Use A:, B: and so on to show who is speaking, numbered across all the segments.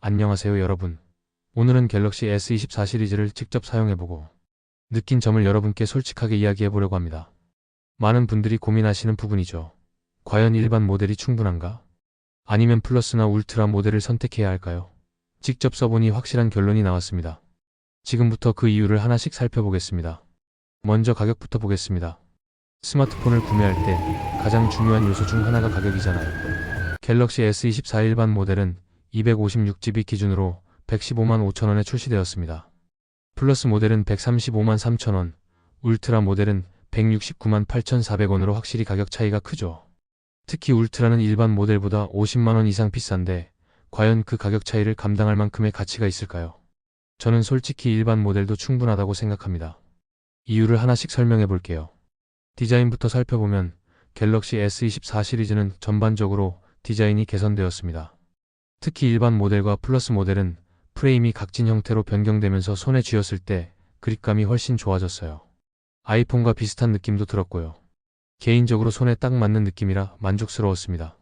A: 안녕하세요 여러분. 오늘은 갤럭시 S24 시리즈를 직접 사용해보고 느낀 점을 여러분께 솔직하게 이야기해보려고 합니다. 많은 분들이 고민하시는 부분이죠. 과연 일반 모델이 충분한가? 아니면 플러스나 울트라 모델을 선택해야 할까요? 직접 써보니 확실한 결론이 나왔습니다. 지금부터 그 이유를 하나씩 살펴보겠습니다. 먼저 가격부터 보겠습니다. 스마트폰을 구매할 때 가장 중요한 요소 중 하나가 가격이잖아요. 갤럭시 S24 일반 모델은 256GB 기준으로 115만 5천원에 출시되었습니다. 플러스 모델은 135만 3천원, 울트라 모델은 169만 8,400원으로 확실히 가격 차이가 크죠. 특히 울트라는 일반 모델보다 50만원 이상 비싼데 과연 그 가격 차이를 감당할 만큼의 가치가 있을까요? 저는 솔직히 일반 모델도 충분하다고 생각합니다. 이유를 하나씩 설명해 볼게요. 디자인부터 살펴보면 갤럭시 S24 시리즈는 전반적으로 디자인이 개선되었습니다. 특히 일반 모델과 플러스 모델은 프레임이 각진 형태로 변경되면서 손에 쥐었을 때 그립감이 훨씬 좋아졌어요. 아이폰과 비슷한 느낌도 들었고요. 개인적으로 손에 딱 맞는 느낌이라 만족스러웠습니다.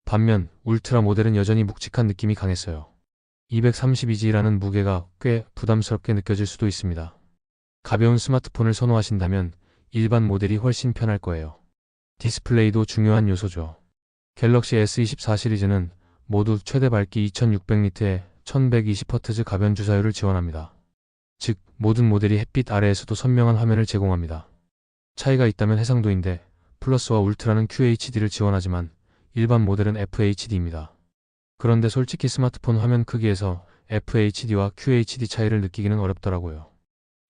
A: 반면 울트라 모델은 여전히 묵직한 느낌이 강했어요. 232G라는 무게가 꽤 부담스럽게 느껴질 수도 있습니다. 가벼운 스마트폰을 선호하신다면 일반 모델이 훨씬 편할 거예요. 디스플레이도 중요한 요소죠. 갤럭시 S24 시리즈는 모두 최대 밝기 2600니트에 1120Hz 가변 주사율을 지원합니다. 즉, 모든 모델이 햇빛 아래에서도 선명한 화면을 제공합니다. 차이가 있다면 해상도인데 플러스와 울트라는 QHD를 지원하지만 일반 모델은 FHD입니다. 그런데 솔직히 스마트폰 화면 크기에서 FHD와 QHD 차이를 느끼기는 어렵더라고요.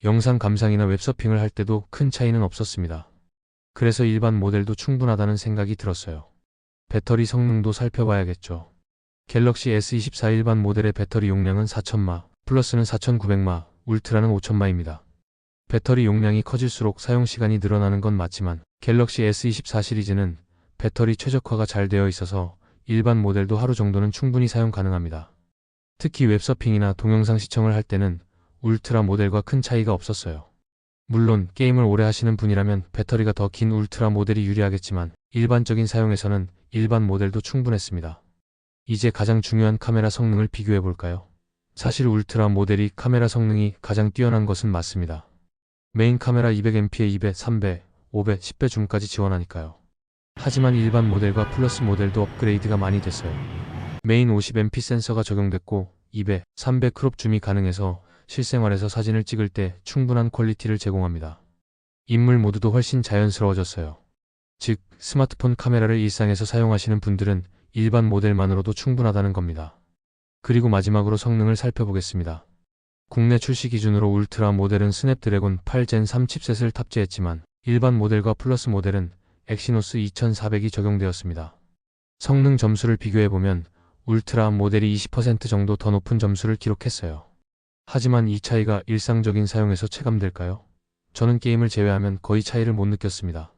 A: 영상 감상이나 웹서핑을 할 때도 큰 차이는 없었습니다. 그래서 일반 모델도 충분하다는 생각이 들었어요. 배터리 성능도 살펴봐야겠죠. 갤럭시 S24 일반 모델의 배터리 용량은 4000마, 플러스는 4900마, 울트라는 5000마입니다. 배터리 용량이 커질수록 사용시간이 늘어나는 건 맞지만 갤럭시 S24 시리즈는 배터리 최적화가 잘 되어 있어서 일반 모델도 하루 정도는 충분히 사용 가능합니다. 특히 웹서핑이나 동영상 시청을 할 때는 울트라 모델과 큰 차이가 없었어요. 물론 게임을 오래 하시는 분이라면 배터리가 더 긴 울트라 모델이 유리하겠지만 일반적인 사용에서는 일반 모델도 충분했습니다. 이제 가장 중요한 카메라 성능을 비교해 볼까요? 사실 울트라 모델이 카메라 성능이 가장 뛰어난 것은 맞습니다. 메인 카메라 200mp에 200, 300, 500, 10배 줌까지 지원하니까요. 하지만 일반 모델과 플러스 모델도 업그레이드가 많이 됐어요. 메인 50MP 센서가 적용됐고 200, 300 크롭 줌이 가능해서 실생활에서 사진을 찍을 때 충분한 퀄리티를 제공합니다. 인물 모드도 훨씬 자연스러워졌어요. 즉, 스마트폰 카메라를 일상에서 사용하시는 분들은 일반 모델만으로도 충분하다는 겁니다. 그리고 마지막으로 성능을 살펴보겠습니다. 국내 출시 기준으로 울트라 모델은 스냅드래곤 8젠 3 칩셋을 탑재했지만 일반 모델과 플러스 모델은 엑시노스 2400이 적용되었습니다. 성능 점수를 비교해보면 울트라 모델이 20% 정도 더 높은 점수를 기록했어요. 하지만 이 차이가 일상적인 사용에서 체감될까요? 저는 게임을 제외하면 거의 차이를 못 느꼈습니다.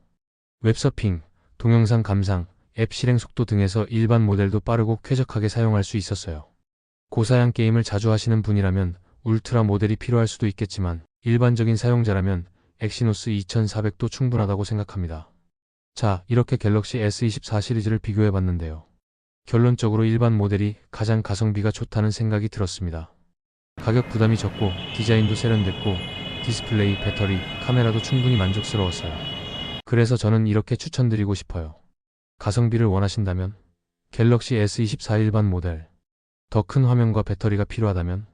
A: 웹서핑, 동영상 감상, 앱 실행 속도 등에서 일반 모델도 빠르고 쾌적하게 사용할 수 있었어요. 고사양 게임을 자주 하시는 분이라면 울트라 모델이 필요할 수도 있겠지만 일반적인 사용자라면 엑시노스 2400도 충분하다고 생각합니다. 자, 이렇게 갤럭시 S24 시리즈를 비교해봤는데요. 결론적으로 일반 모델이 가장 가성비가 좋다는 생각이 들었습니다. 가격 부담이 적고 디자인도 세련됐고 디스플레이, 배터리, 카메라도 충분히 만족스러웠어요. 그래서 저는 이렇게 추천드리고 싶어요. 가성비를 원하신다면 갤럭시 S24 일반 모델, 더 큰 화면과 배터리가 필요하다면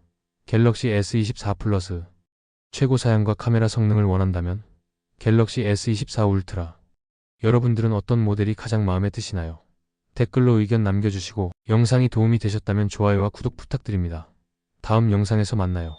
A: 갤럭시 S24 플러스, 최고 사양과 카메라 성능을 원한다면 갤럭시 S24 울트라. 여러분들은 어떤 모델이 가장 마음에 드시나요? 댓글로 의견 남겨주시고 영상이 도움이 되셨다면 좋아요와 구독 부탁드립니다. 다음 영상에서 만나요.